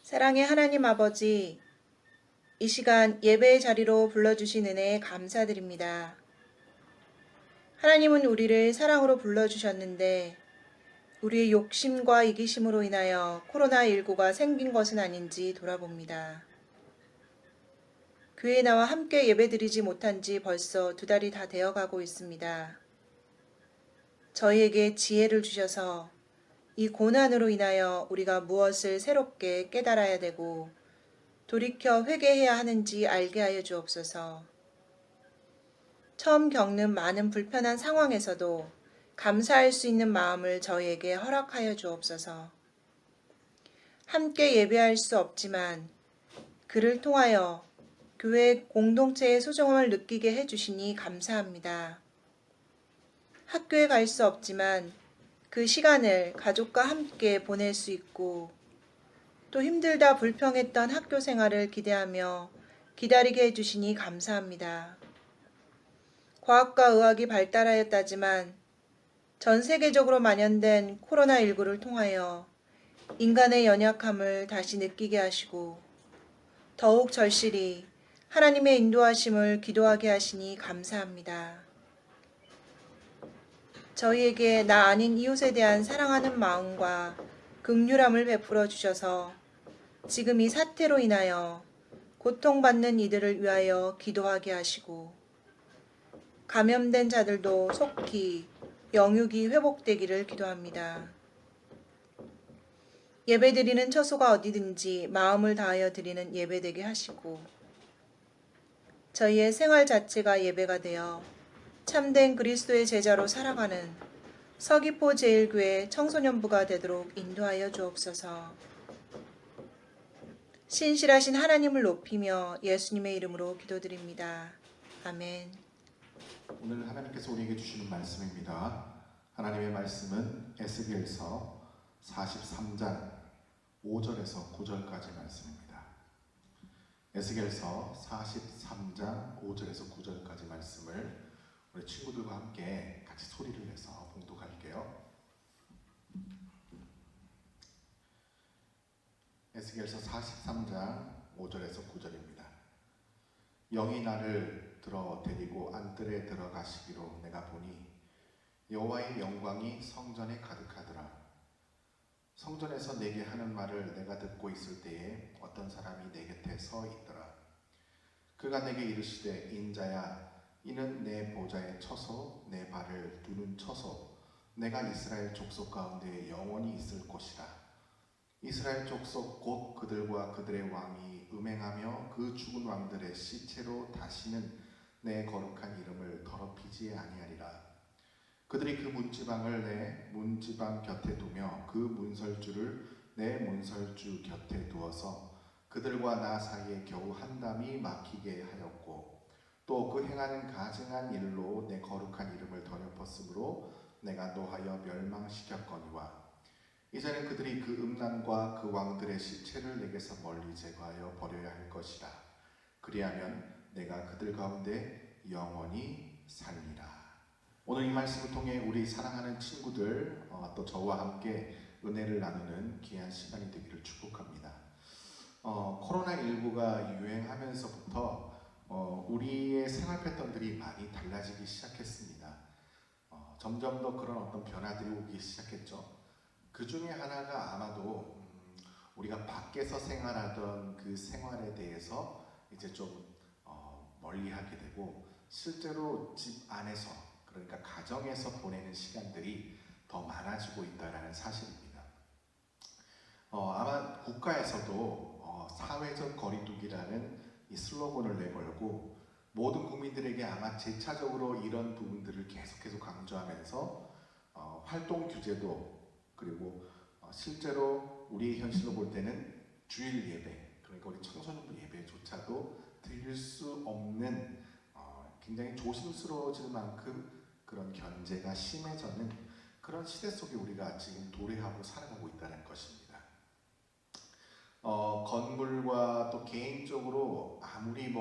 사랑의 하나님 아버지, 이 시간 예배의 자리로 불러주신 은혜에 감사드립니다. 하나님은 우리를 사랑으로 불러주셨는데 우리의 욕심과 이기심으로 인하여 코로나19가 생긴 것은 아닌지 돌아봅니다. 교회에 나와 함께 예배드리지 못한 지 벌써 2달이 다 되어가고 있습니다. 저희에게 지혜를 주셔서 이 고난으로 인하여 우리가 무엇을 새롭게 깨달아야 되고 돌이켜 회개해야 하는지 알게 하여 주옵소서. 처음 겪는 많은 불편한 상황에서도 감사할 수 있는 마음을 저희에게 허락하여 주옵소서. 함께 예배할 수 없지만 그를 통하여 교회 공동체의 소중함을 느끼게 해주시니 감사합니다. 학교에 갈 수 없지만 그 시간을 가족과 함께 보낼 수 있고 또 힘들다 불평했던 학교 생활을 기대하며 기다리게 해주시니 감사합니다. 과학과 의학이 발달하였다지만 전 세계적으로 만연된 코로나19를 통하여 인간의 연약함을 다시 느끼게 하시고 더욱 절실히 하나님의 인도하심을 기도하게 하시니 감사합니다. 저희에게 나 아닌 이웃에 대한 사랑하는 마음과 긍휼함을 베풀어 주셔서 지금 이 사태로 인하여 고통받는 이들을 위하여 기도하게 하시고 감염된 자들도 속히 영육이 회복되기를 기도합니다. 예배드리는 처소가 어디든지 마음을 다하여 드리는 예배되게 하시고 저희의 생활 자체가 예배가 되어 참된 그리스도의 제자로 살아가는 서귀포 제1교회 청소년부가 되도록 인도하여 주옵소서. 신실하신 하나님을 높이며 예수님의 이름으로 기도드립니다. 아멘. 오늘 하나님께서 우리에게 주시는 말씀입니다. 하나님의 말씀은 에스겔서 43장 5절에서 9절까지 말씀입니다. 에스겔서 43장 5절에서 9절까지 말씀을 우리 친구들과 함께 같이 소리를 내서 봉독할게요. 에스겔서 43장 5절에서 9절입니다. 영이 나를 들어 데리고 안뜰에 들어가시기로 내가 보니 여호와의 영광이 성전에 가득하더라. 성전에서 내게 하는 말을 내가 듣고 있을 때에 어떤 사람이 내 곁에 서 있더라. 그가 내게 이르시되 인자야, 이는 내 보좌의 처소, 내 발을 두는 처소, 내가 이스라엘 족속 가운데 영원히 있을 곳이라. 이스라엘 족속 곧 그들과 그들의 왕이 음행하며 그 죽은 왕들의 시체로 다시는 내 거룩한 이름을 더럽히지 아니하리라. 그들이 그 문지방을 내 문지방 곁에 두며 그 문설주를 내 문설주 곁에 두어서 그들과 나 사이에 겨우 한 담이 막히게 하였고 또 그 행하는 가증한 일로 내 거룩한 이름을 더럽혔으므로 내가 노하여 멸망시켰거니와 이제는 그들이 그 음란과 그 왕들의 시체를 내게서 멀리 제거하여 버려야 할 것이라. 그리하면 내가 그들 가운데 영원히 살리라. 오늘 이 말씀을 통해 우리 사랑하는 친구들 또 저와 함께 은혜를 나누는 귀한 시간이 되기를 축복합니다. 코로나19가 유행하면서부터 우리의 생활 패턴들이 많이 달라지기 시작했습니다. 점점 더 그런 어떤 변화들이 오기 시작했죠. 그 중에 하나가 아마도 우리가 밖에서 생활하던 그 생활에 대해서 이제 좀 멀리하게 되고 실제로 집 안에서 그러니까 가정에서 보내는 시간들이 더 많아지고 있다는 사실입니다. 아마 국가에서도 사회적 거리두기라는 이 슬로건을 내걸고 모든 국민들에게 아마 재차적으로 이런 부분들을 계속해서 강조하면서 활동 규제도 그리고 실제로 우리의 현실로 볼 때는 주일 예배, 그러니까 우리 청소년부 예배조차도 드릴 수 없는 굉장히 조심스러워질 만큼 그런 견제가 심해져는 그런 시대 속에 우리가 지금 도래하고 살아가고 있다는 것입니다. 건물과 또 개인적으로 아무리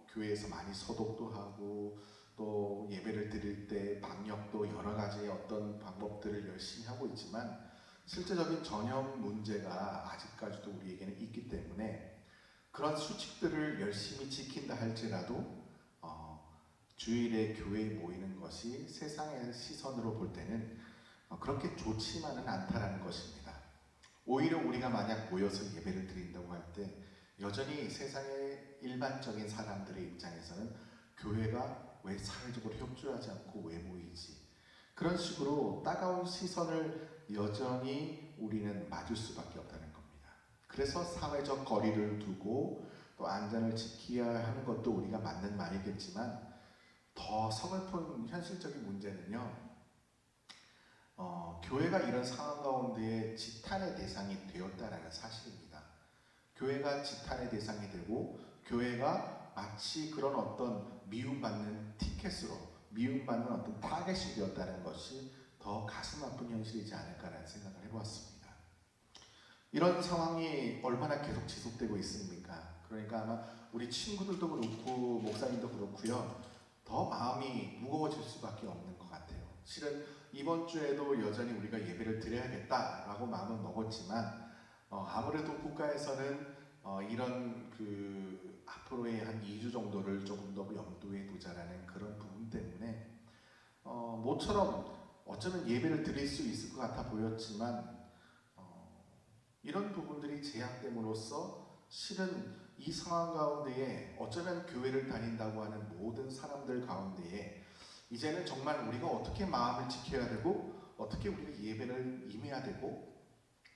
교회에서 많이 소독도 하고 또 예배를 드릴 때 방역도 여러 가지 어떤 방법들을 열심히 하고 있지만 실제적인 전염 문제가 아직까지도 우리에게는 있기 때문에 그런 수칙들을 열심히 지킨다 할지라도 주일에 교회에 모이는 것이 세상의 시선으로 볼 때는 그렇게 좋지만은 않다라는 것입니다. 오히려 우리가 만약 모여서 예배를 드린다고 할 때 여전히 세상의 일반적인 사람들의 입장에서는 교회가 왜 사회적으로 협조하지 않고 왜 모이지? 그런 식으로 따가운 시선을 여전히 우리는 맞을 수밖에 없다는 겁니다. 그래서 사회적 거리를 두고 또 안전을 지켜야 하는 것도 우리가 맞는 말이겠지만 더 서글픈 현실적인 문제는요. 교회가 이런 상황 가운데 지탄의 대상이 되었다라는 사실입니다. 교회가 지탄의 대상이 되고 교회가 마치 그런 어떤 미움받는 티켓으로 미움받는 어떤 타겟이 되었다는 것이 더 가슴 아픈 현실이지 않을까라는 생각을 해보았습니다. 이런 상황이 얼마나 계속 지속되고 있습니까? 그러니까 아마 우리 친구들도 그렇고 목사님도 그렇고요. 더 마음이 무거워질 수밖에 없는 것 같아요. 실은 이번 주에도 여전히 우리가 예배를 드려야겠다라고 마음을 먹었지만 아무래도 국가에서는 이런 그 앞으로의 한 2주 정도를 조금 더 염두에 두자라는 그런 부분 때문에 모처럼 어쩌면 예배를 드릴 수 있을 것 같아 보였지만 이런 부분들이 제약됨으로써 실은 이 상황 가운데에 어쩌면 교회를 다닌다고 하는 모든 사람들 가운데에 이제는 정말 우리가 어떻게 마음을 지켜야 되고 어떻게 우리가 예배를 임해야 되고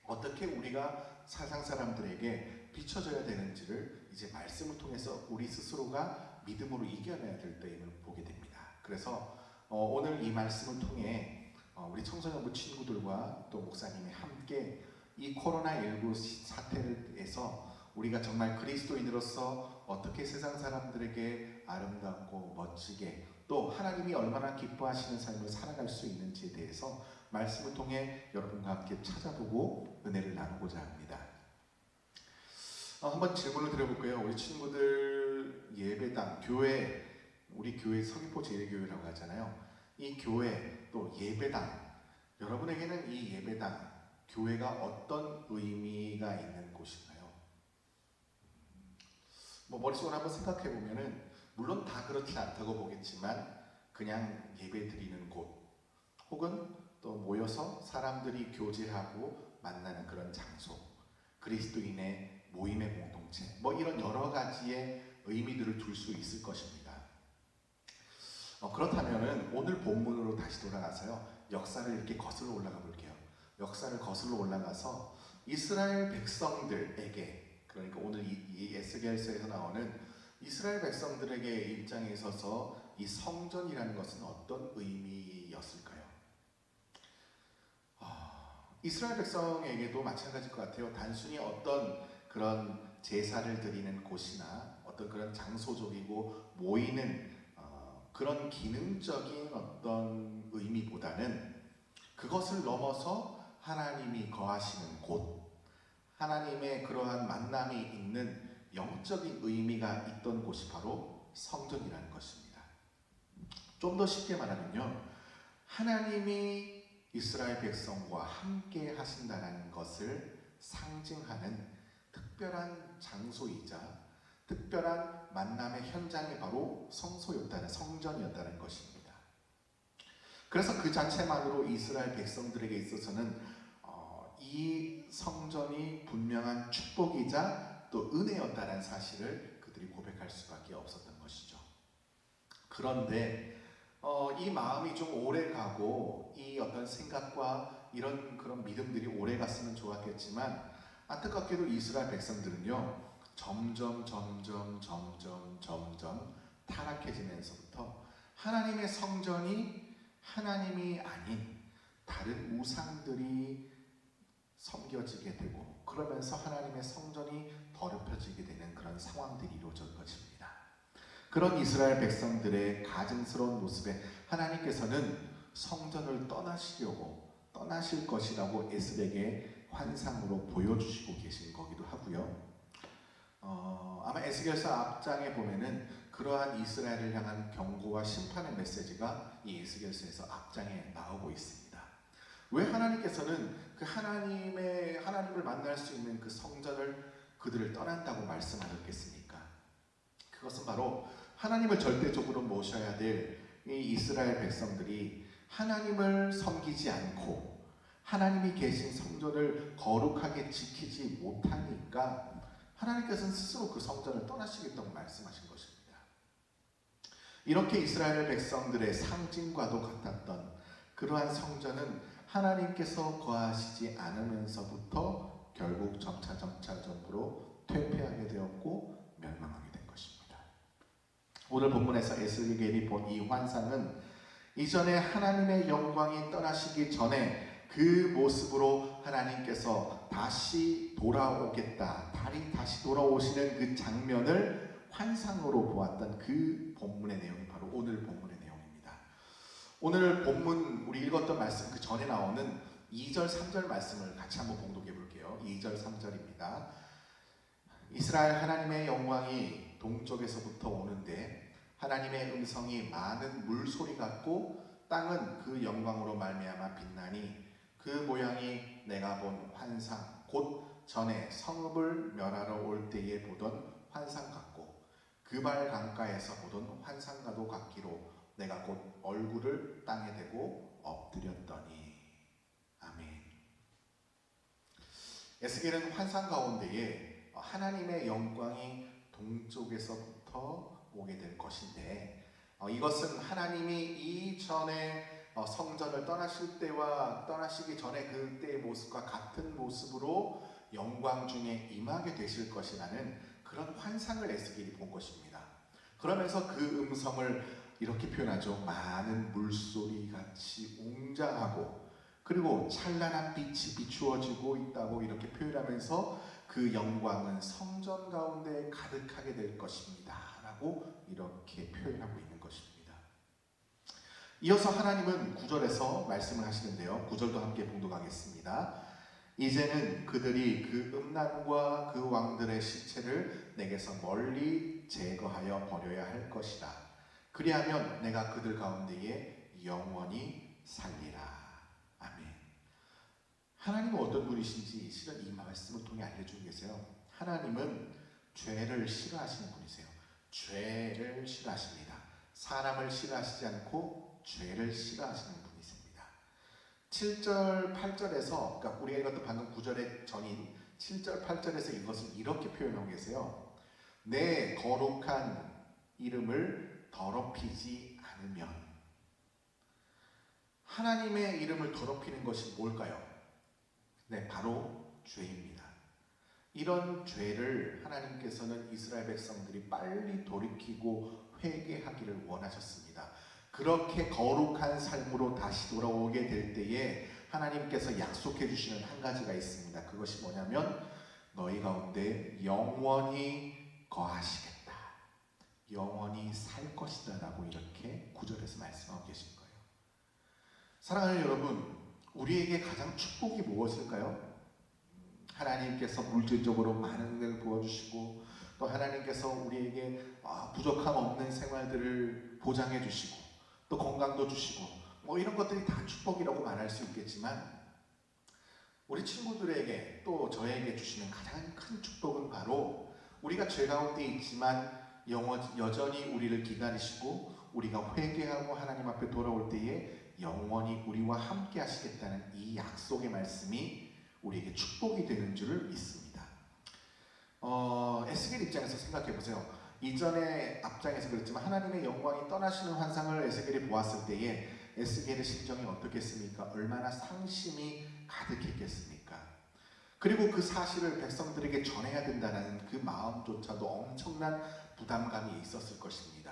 어떻게 우리가 세상 사람들에게 비춰져야 되는지를 이제 말씀을 통해서 우리 스스로가 믿음으로 이겨내야 될 때임을 보게 됩니다. 그래서 오늘 이 말씀을 통해 우리 청소년부 친구들과 또 목사님이 함께 이 코로나19 사태에서 우리가 정말 그리스도인으로서 어떻게 세상 사람들에게 아름답고 멋지게 또 하나님이 얼마나 기뻐하시는 삶을 살아갈 수 있는지에 대해서 말씀을 통해 여러분과 함께 찾아보고 은혜를 나누고자 합니다. 한번 질문을 드려볼게요. 우리 친구들 예배당, 교회, 우리 교회 서귀포 제일교회라고 하잖아요. 이 교회 또 예배당, 여러분에게는 이 예배당, 교회가 어떤 의미가 있는 곳인가요? 머릿속으로 한번 생각해 보면은 물론 다 그렇지 않다고 보겠지만 그냥 예배 드리는 곳 혹은 또 모여서 사람들이 교제하고 만나는 그런 장소, 그리스도인의 모임의 공동체, 이런 여러 가지의 의미들을 둘 수 있을 것입니다. 그렇다면은 오늘 본문으로 다시 돌아가서요, 역사를 이렇게 거슬러 올라가 볼게요. 역사를 거슬러 올라가서 이스라엘 백성들에게, 그러니까 오늘 이 에스겔서에서 나오는 이스라엘 백성들에게 입장에 있어서 이 성전이라는 것은 어떤 의미였을까요? 이스라엘 백성에게도 마찬가지일 것 같아요. 단순히 어떤 그런 제사를 드리는 곳이나 어떤 그런 장소적이고 모이는 그런 기능적인 어떤 의미보다는 그것을 넘어서 하나님이 거하시는 곳, 하나님의 그러한 만남이 있는 영적인 의미가 있던 곳이 바로 성전이라는 것입니다. 좀 더 쉽게 말하면요, 하나님이 이스라엘 백성과 함께 하신다는 것을 상징하는 특별한 장소이자 특별한 만남의 현장이 바로 성전이었다는 것입니다. 그래서 그 자체만으로 이스라엘 백성들에게 있어서는 이 성전이 분명한 축복이자 또 은혜였다는 사실을 그들이 고백할 수밖에 없었던 것이죠. 그런데 이 마음이 좀 오래 가고 이 어떤 생각과 이런 그런 믿음들이 오래 갔으면 좋았겠지만 안타깝게도 이스라엘 백성들은요, 점점 타락해지면서부터 하나님의 성전이 하나님이 아닌 다른 우상들이 섬겨지게 되고, 그러면서 하나님의 성전이 더럽혀지게 되는 그런 상황들이 이루어질 것입니다. 그런 이스라엘 백성들의 가증스러운 모습에 하나님께서는 성전을 떠나실 것이라고 에스겔에게 환상으로 보여주시고 계신 거기도 하고요. 아마 에스겔서 앞장에 보면은 그러한 이스라엘을 향한 경고와 심판의 메시지가 이 에스겔서에서 앞장에 나오고 있습니다. 왜 하나님께서는 그 하나님을 만날 수 있는 그 성전을 그들을 떠난다고 말씀하셨겠습니까? 그것은 바로 하나님을 절대적으로 모셔야 될 이 이스라엘 백성들이 하나님을 섬기지 않고 하나님이 계신 성전을 거룩하게 지키지 못하니까 하나님께서는 스스로 그 성전을 떠나시겠다고 말씀하신 것입니다. 이렇게 이스라엘 백성들의 상징과도 같았던 그러한 성전은 하나님께서 거하시지 않으면서부터 결국 점차적으로 퇴폐하게 되었고 멸망하게 된 것입니다. 오늘 본문에서 에스겔이 본 이 환상은 이전에 하나님의 영광이 떠나시기 전에 그 모습으로 하나님께서 다시 돌아오겠다, 다시 돌아오시는 그 장면을 환상으로 보았던 그 본문의 내용이 바로 오늘 본문의 내용입니다. 오늘 본문 우리 읽었던 말씀 그 전에 나오는 2절 3절 말씀을 같이 한번 봉독해 볼게요. 2절 3절입니다. 이스라엘 하나님의 영광이 동쪽에서부터 오는데 하나님의 음성이 많은 물소리 같고 땅은 그 영광으로 말미암아 빛나니 그 모양이 내가 본 환상 곧 전에 성읍을 멸하러 올 때에 보던 환상 같고 그발 강가에서 보던 환상과도 같기로 내가 곧 얼굴을 땅에 대고 엎드렸더니. 아멘. 에스겔은 환상 가운데에 하나님의 영광이 동쪽에서부터 오게 될 것인데 이것은 하나님이 이전에 성전을 떠나실 때와 떠나시기 전에 그때의 모습과 같은 모습으로 영광 중에 임하게 되실 것이라는 그런 환상을 에스겔이 본 것입니다. 그러면서 그 음성을 이렇게 표현하죠. 많은 물소리 같이 웅장하고 그리고 찬란한 빛이 비추어지고 있다고 이렇게 표현하면서 그 영광은 성전 가운데 가득하게 될 것입니다 라고 이렇게 표현하고 있는 것입니다. 이어서 하나님은 9절에서 말씀을 하시는데요. 9절도 함께 봉독하겠습니다. 이제는 그들이 그 음란과 그 왕들의 시체를 내게서 멀리 제거하여 버려야 할 것이다. 그리하면 내가 그들 가운데에 영원히 살리라. 아멘. 하나님은 어떤 분이신지 실은 이 말씀을 통해 알려주고 계세요. 하나님은 죄를 싫어하시는 분이세요. 죄를 싫어하십니다. 사람을 싫어하시지 않고 죄를 싫어하시는 분이십니다. 7절 8절에서 그러니까 우리가 읽었던 방금 9절의 전인 7절 8절에서 이것을 이렇게 표현하고 계세요. 내 거룩한 이름을 더럽히지 않으면. 하나님의 이름을 더럽히는 것이 뭘까요? 네, 바로 죄입니다. 이런 죄를 하나님께서는 이스라엘 백성들이 빨리 돌이키고 회개하기를 원하셨습니다. 그렇게 거룩한 삶으로 다시 돌아오게 될 때에 하나님께서 약속해 주시는 한 가지가 있습니다. 그것이 뭐냐면 너희 가운데 영원히 거하시겠다. 영원히 살 것이다 라고 이렇게 9절에서 말씀하고 계신 거예요. 사랑하는 여러분, 우리에게 가장 축복이 무엇일까요? 하나님께서 물질적으로 많은 걸 부어주시고 또 하나님께서 우리에게 부족함 없는 생활들을 보장해 주시고 또 건강도 주시고 뭐 이런 것들이 다 축복이라고 말할 수 있겠지만 우리 친구들에게 또 저에게 주시는 가장 큰 축복은 바로 우리가 죄 가운데 있지만 여전히 우리를 기다리시고 우리가 회개하고 하나님 앞에 돌아올 때에 영원히 우리와 함께 하시겠다는 이 약속의 말씀이 우리에게 축복이 되는 줄을 믿습니다. 에스겔 입장에서 생각해 보세요. 이전에 앞장에서 그랬지만 하나님의 영광이 떠나시는 환상을 에스겔이 보았을 때에 에스겔의 심정이 어떻겠습니까? 얼마나 상심이 가득했겠습니까? 그리고 그 사실을 백성들에게 전해야 된다는 그 마음조차도 엄청난 부담감이 있었을 것입니다.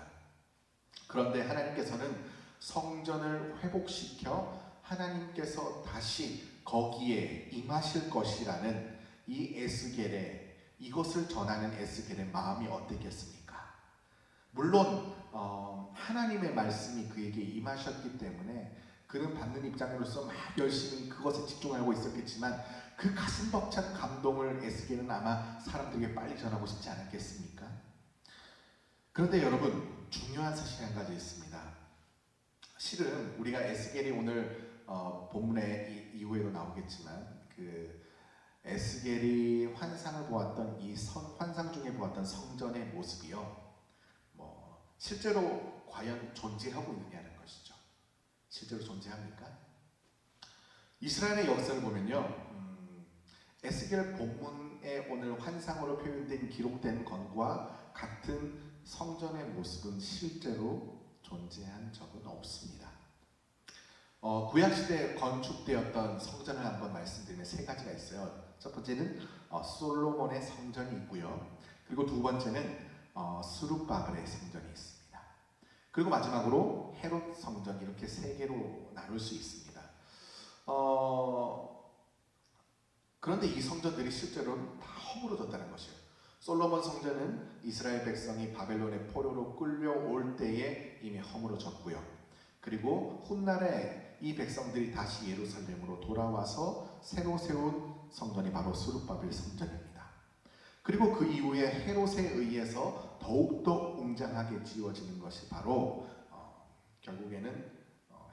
그런데 하나님께서는 성전을 회복시켜 하나님께서 다시 거기에 임하실 것이라는 이 에스겔의 이것을 전하는 에스겔의 마음이 어땠겠습니까? 물론 하나님의 말씀이 그에게 임하셨기 때문에 그는 받는 입장으로서 막 열심히 그것에 집중하고 있었겠지만 그 가슴 벅찬 감동을 에스겔은 아마 사람들에게 빨리 전하고 싶지 않았겠습니까? 그런데 여러분, 중요한 사실이 한 가지 있습니다. 실은 우리가 에스겔이 오늘 본문의 이후에도 나오겠지만 그 에스겔이 환상을 보았던 환상 중에 보았던 성전의 모습이요, 실제로 과연 존재하고 있느냐는 것이죠. 실제로 존재합니까? 이스라엘의 역사를 보면요, 에스겔 본문에 오늘 환상으로 표현된 기록된 것과 같은 성전의 모습은 실제로 존재한 적은 없습니다. 구약시대에 건축되었던 성전을 한번 말씀드리면 세 가지가 있어요. 첫 번째는 솔로몬의 성전이 있고요. 그리고 두 번째는 스룹바벨의 성전이 있습니다. 그리고 마지막으로 헤롯 성전, 이렇게 세 개로 나눌 수 있습니다. 그런데 이 성전들이 실제로는 다 허물어졌다는 것이에요. 솔로몬 성전은 이스라엘 백성이 바벨론의 포로로 끌려올 때에 이미 허물어졌고요. 그리고 훗날에 이 백성들이 다시 예루살렘으로 돌아와서 새로 세운 성전이 바로 스룹바벨 성전입니다. 그리고 그 이후에 헤롯에 의해서 더욱더 웅장하게 지어지는 것이 바로 결국에는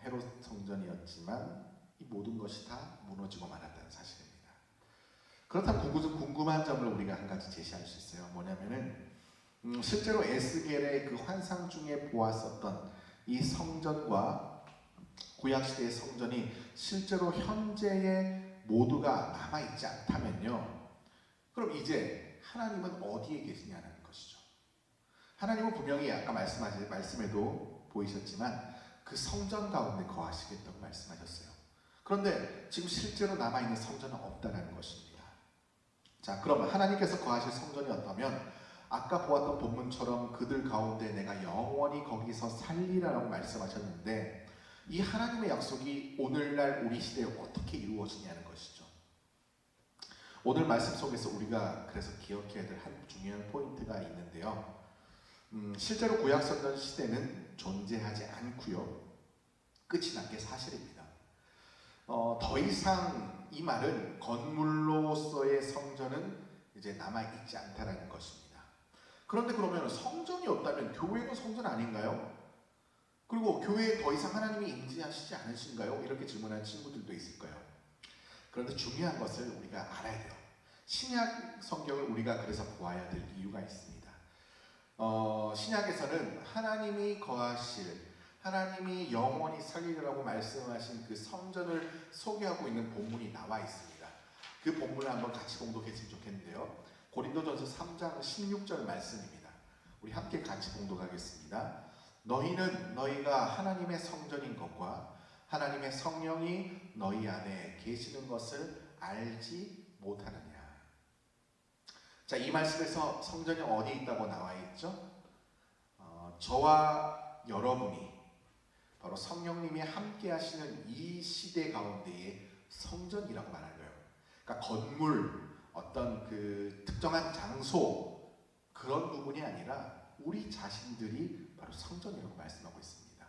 헤롯 성전이었지만 이 모든 것이 다 무너지고 말았다는 사실입니다. 그렇다면 궁금한 점을 우리가 한 가지 제시할 수 있어요. 뭐냐면은 실제로 에스겔의 그 환상 중에 보았었던 이 성전과 구약시대의 성전이 실제로 현재의 모두가 남아있지 않다면요, 그럼 이제 하나님은 어디에 계시냐는 것이죠. 하나님은 분명히 아까 말씀에도 보이셨지만 그 성전 가운데 거하시겠다고 말씀하셨어요. 그런데 지금 실제로 남아있는 성전은 없다는 것입니다. 자, 그럼 하나님께서 거하실 성전이 어떠면 아까 보았던 본문처럼 그들 가운데 내가 영원히 거기서 살리라라고 말씀하셨는데, 이 하나님의 약속이 오늘날 우리 시대에 어떻게 이루어지냐는 것이죠. 오늘 말씀 속에서 우리가 그래서 기억해야 될 한 중요한 포인트가 있는데요. 실제로 구약성전 시대는 존재하지 않고요, 끝이 난 게 사실입니다. 더 이상 이 말은 건물로서의 성전은 이제 남아있지 않다라는 것입니다. 그런데 그러면 성전이 없다면 교회도 성전 아닌가요? 그리고 교회에 더 이상 하나님이 임재하시지 않으신가요? 이렇게 질문하는 친구들도 있을 거예요. 그런데 중요한 것을 우리가 알아야 돼요. 신약 성경을 우리가 그래서 보아야 될 이유가 있습니다. 신약에서는 하나님이 거하실, 하나님이 영원히 살리라고 말씀하신 그 성전을 소개하고 있는 본문이 나와 있습니다. 그 본문을 한번 같이 공독했으면 좋겠는데요. 고린도전서 3장 16절 말씀입니다. 우리 함께 같이 공독하겠습니다. 너희는 너희가 하나님의 성전인 것과 하나님의 성령이 너희 안에 계시는 것을 알지 못하느냐. 자, 이 말씀에서 성전이 어디 있다고 나와 있죠? 저와 여러분이 바로 성령님이 함께 하시는 이 시대 가운데의 성전이라고 말하는 거예요. 그러니까 건물, 어떤 그 특정한 장소, 그런 부분이 아니라 우리 자신들이 바로 성전이라고 말씀하고 있습니다.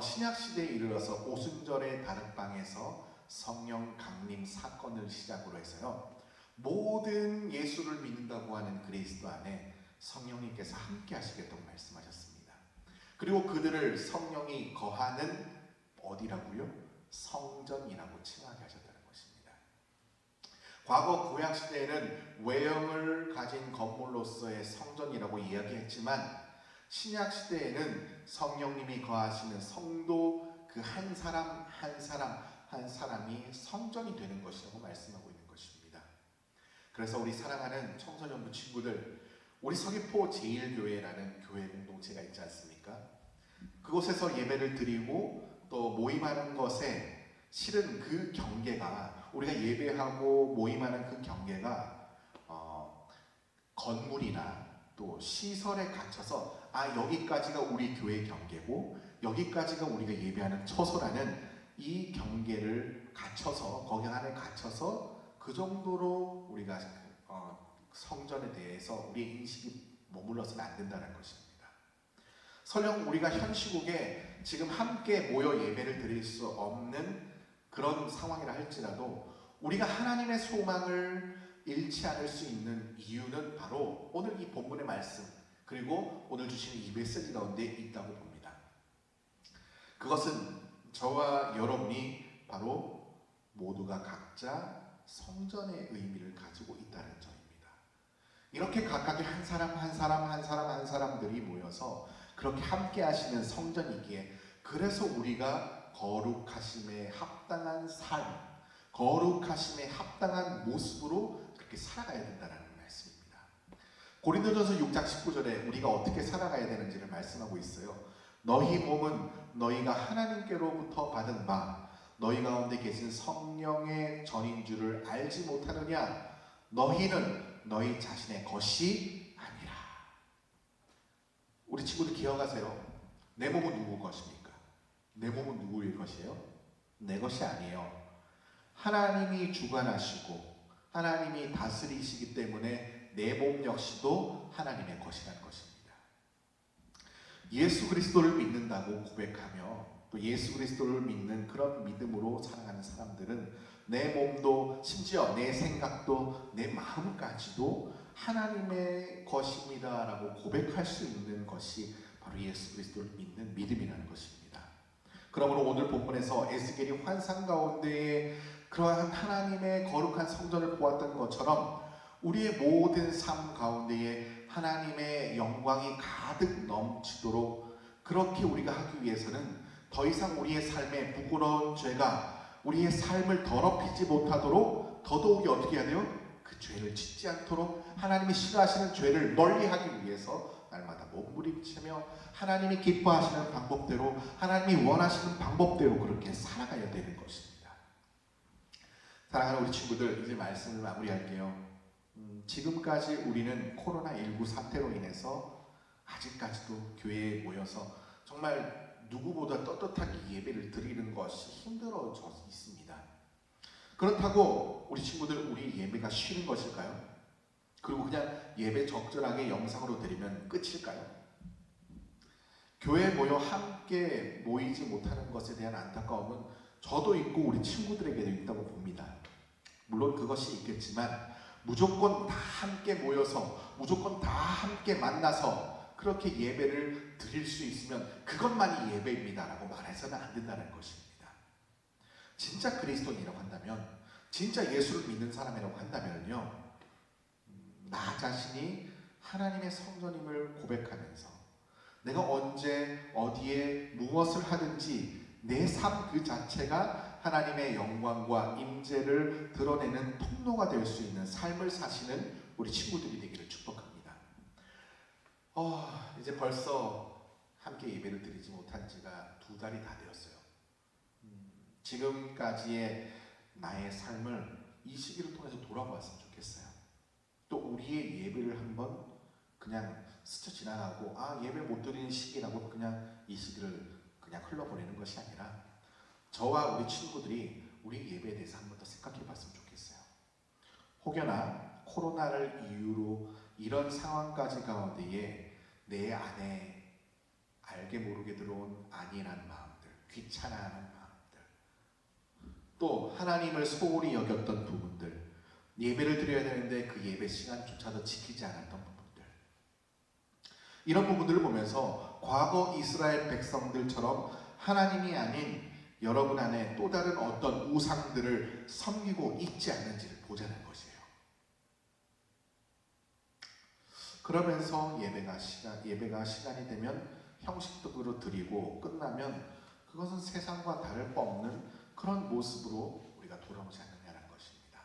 신약 시대에 이르러서 오순절의 다락방에서 성령 강림 사건을 시작으로 해서요, 모든 예수를 믿는다고 하는 그리스도 안에 성령님께서 함께 하시겠다고 말씀하셨습니다. 그리고 그들을 성령이 거하는 어디라고요? 성전이라고 칭하게 하셨다는 것입니다. 과거 구약 시대에는 외형을 가진 건물로서의 성전이라고 이야기했지만, 신약 시대에는 성령님이 거하시는 성도 그 한 사람 한 사람 한 사람이 성전이 되는 것이라고 말씀하고 있는 것입니다. 그래서 우리 사랑하는 청소년부 친구들, 우리 서귀포 제1교회라는 교회 공동체가 있지 않습니까? 그곳에서 예배를 드리고 또 모임하는 것에 실은 그 경계가, 우리가 예배하고 모임하는 그 경계가 건물이나 또 시설에 갇혀서 여기까지가 우리 교회 경계고 여기까지가 우리가 예배하는 처소라는 이 경계를 갖춰서, 거기 안에 갇혀서 그 정도로 우리가 성전에 대해서 우리의 인식이 머물러서는 안 된다는 것입니다. 설령 우리가 현 시국에 지금 함께 모여 예배를 드릴 수 없는 그런 상황이라 할지라도 우리가 하나님의 소망을 잃지 않을 수 있는 이유는 바로 오늘 이 본문의 말씀, 그리고 오늘 주시는 이 메시지 가운데 있다고 봅니다. 그것은 저와 여러분이 바로 모두가 각자 성전의 의미를 가지고 있다는 점입니다. 이렇게 각각의 한 사람 한 사람 한 사람 한 사람들이 모여서 그렇게 함께 하시는 성전이기에, 그래서 우리가 거룩하심에 합당한 삶, 거룩하심에 합당한 모습으로 그렇게 살아가야 된다는 말씀입니다. 고린도전서 6장 19절에 우리가 어떻게 살아가야 되는지를 말씀하고 있어요. 너희 몸은 너희가 하나님께로부터 받은 바 너희 가운데 계신 성령의 전인 줄을 알지 못하느냐. 너희는 너희 자신의 것이 아니라. 우리 친구들 기억하세요. 내 몸은 누구 것입니까? 내 몸은 누구의 것이에요? 내 것이 아니에요. 하나님이 주관하시고 하나님이 다스리시기 때문에 내 몸 역시도 하나님의 것이라는 것입니다. 예수 그리스도를 믿는다고 고백하며 또 예수 그리스도를 믿는 그런 믿음으로 살아가는 사람들은 내 몸도 심지어 내 생각도 내 마음까지도 하나님의 것입니다 라고 고백할 수 있는 것이 바로 예수 그리스도를 믿는 믿음이라는 것입니다. 그러므로 오늘 본문에서 에스겔이 환상 가운데에 그러한 하나님의 거룩한 성전을 보았던 것처럼 우리의 모든 삶 가운데에 하나님의 영광이 가득 넘치도록 그렇게 우리가 하기 위해서는 더 이상 우리의 삶에 부끄러운 죄가 우리의 삶을 더럽히지 못하도록 더더욱이 어떻게 해야 돼요? 그 죄를 짓지 않도록 하나님이 싫어하시는 죄를 멀리하기 위해서 날마다 몸부림치며 하나님이 기뻐하시는 방법대로 하나님이 원하시는 방법대로 그렇게 살아가야 되는 것입니다. 사랑하는 우리 친구들, 이제 말씀을 마무리할게요. 지금까지 우리는 코로나19 사태로 인해서 아직까지도 교회에 모여서 정말 누구보다 떳떳하게 예배를 드리는 것이 힘들어져 있습니다. 그렇다고 우리 친구들 우리 예배가 쉬는 것일까요? 그리고 그냥 예배 적절하게 영상으로 드리면 끝일까요? 교회에 모여 함께 모이지 못하는 것에 대한 안타까움은 저도 있고 우리 친구들에게도 있다고 봅니다. 물론 그것이 있겠지만 무조건 다 함께 모여서 무조건 다 함께 만나서 그렇게 예배를 드릴 수 있으면 그것만이 예배입니다 라고 말해서는 안 된다는 것입니다. 진짜 그리스도인이라고 한다면, 진짜 예수를 믿는 사람이라고 한다면요, 나 자신이 하나님의 성전임을 고백하면서 내가 언제 어디에 무엇을 하든지 내 삶 그 자체가 하나님의 영광과 임재를 드러내는 통로가 될 수 있는 삶을 사시는 우리 친구들이 되기를 축복합니다. 이제 벌써 함께 예배를 드리지 못한 지가 2달이 다 되었어요. 지금까지의 나의 삶을 이 시기를 통해서 돌아보았으면 좋겠어요. 또 우리의 예배를 한번 그냥 스쳐 지나가고 예배 못 드리는 시기라고 그냥 이 시기를 그냥 흘러보내는 것이 아니라 저와 우리 친구들이 우리 예배에 대해서 한 번 더 생각해 봤으면 좋겠어요. 혹여나 코로나를 이유로 이런 상황까지 가운데에 내 안에 알게 모르게 들어온 안일한 마음들, 귀찮아하는 마음들, 또 하나님을 소홀히 여겼던 부분들, 예배를 드려야 되는데 그 예배 시간조차도 지키지 않았던 부분들, 이런 부분들을 보면서 과거 이스라엘 백성들처럼 하나님이 아닌 여러분 안에 또 다른 어떤 우상들을 섬기고 있지 않는지를 보자는 것이에요. 그러면서 예배가 시간이 되면 형식적으로 드리고 끝나면 그것은 세상과 다를 바 없는 그런 모습으로 우리가 돌아오지 않느냐는 것입니다.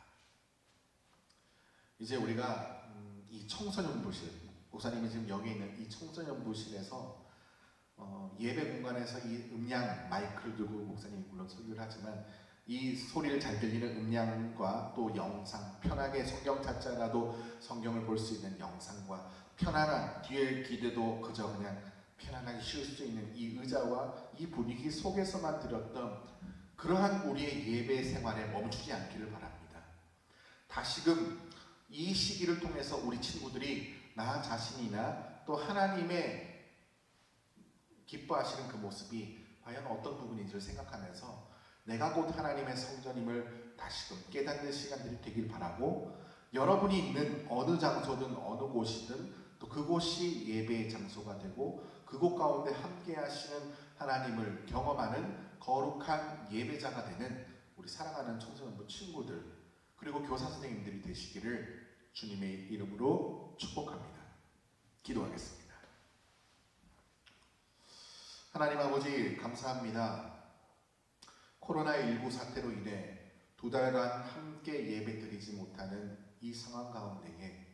이제 우리가 이 청소년부실, 목사님이 지금 여기 있는 이 청소년부실에서 예배 공간에서 이 음량 마이크를 들고 목사님이 물론 설교를 하지만 이 소리를 잘 들리는 음량과 또 영상, 편하게 성경 찾자라도 성경을 볼 수 있는 영상과 편안한 뒤에 기대도 그저 그냥 편안하게 쉴 수 있는 이 의자와 이 분위기 속에서만 드렸던 그러한 우리의 예배 생활에 멈추지 않기를 바랍니다. 다시금 이 시기를 통해서 우리 친구들이 나 자신이나 또 하나님의 기뻐하시는 그 모습이 과연 어떤 부분인지를 생각하면서 내가 곧 하나님의 성전임을 다시금 깨닫는 시간들이 되길 바라고, 여러분이 있는 어느 장소든 어느 곳이든 또 그곳이 예배의 장소가 되고 그곳 가운데 함께 하시는 하나님을 경험하는 거룩한 예배자가 되는 우리 사랑하는 청소년부 친구들 그리고 교사 선생님들이 되시기를 주님의 이름으로 축복합니다. 기도하겠습니다. 하나님 아버지 감사합니다. 코로나19 사태로 인해 2달간 함께 예배드리지 못하는 이 상황 가운데에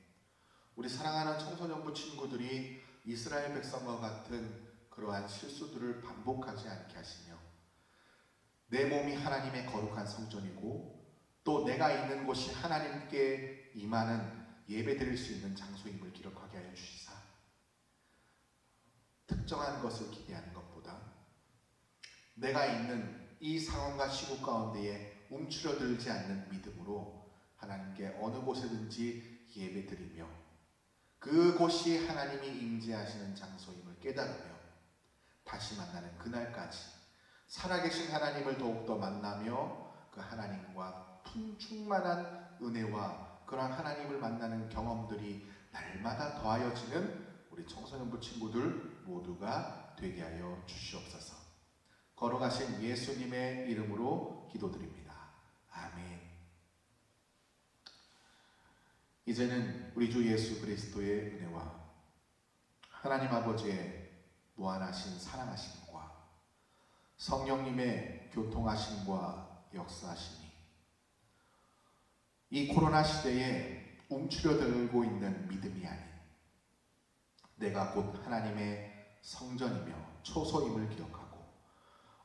우리 사랑하는 청소년부 친구들이 이스라엘 백성과 같은 그러한 실수들을 반복하지 않게 하시며 내 몸이 하나님의 거룩한 성전이고 또 내가 있는 곳이 하나님께 임하는 예배드릴 수 있는 장소임을 기록하게 하여 주시사 특정한 것을 기대하는 것보다 내가 있는 이 상황과 시국 가운데에 움츠러들지 않는 믿음으로 하나님께 어느 곳에든지 예배드리며 그곳이 하나님이 임재하시는 장소임을 깨달으며 다시 만나는 그날까지 살아계신 하나님을 더욱더 만나며 그 하나님과 풍충만한 은혜와 그러한 하나님을 만나는 경험들이 날마다 더하여지는 우리 청소년부 친구들 모두가 되게 하여 주시옵소서. 걸어가신 예수님의 이름으로 기도드립니다. 아멘. 이제는 우리 주 예수 그리스도의 은혜와 하나님 아버지의 무한하신 사랑하심과 성령님의 교통하심과 역사하심이 이 코로나 시대에 움츠려들고 있는 믿음이 아닌 내가 곧 하나님의 성전이며 초소임을 기억하고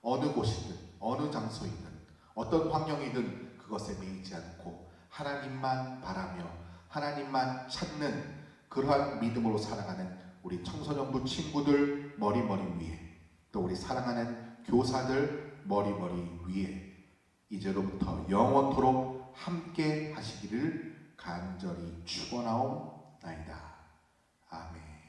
어느 곳이든 어느 장소이든 어떤 환경이든 그것에 매이지 않고 하나님만 바라며 하나님만 찾는 그러한 믿음으로 살아가는 우리 청소년부 친구들 머리머리 위에 또 우리 사랑하는 교사들 머리머리 위에 이제로부터 영원토록 함께 하시기를 간절히 축원하옵나이다. 아멘.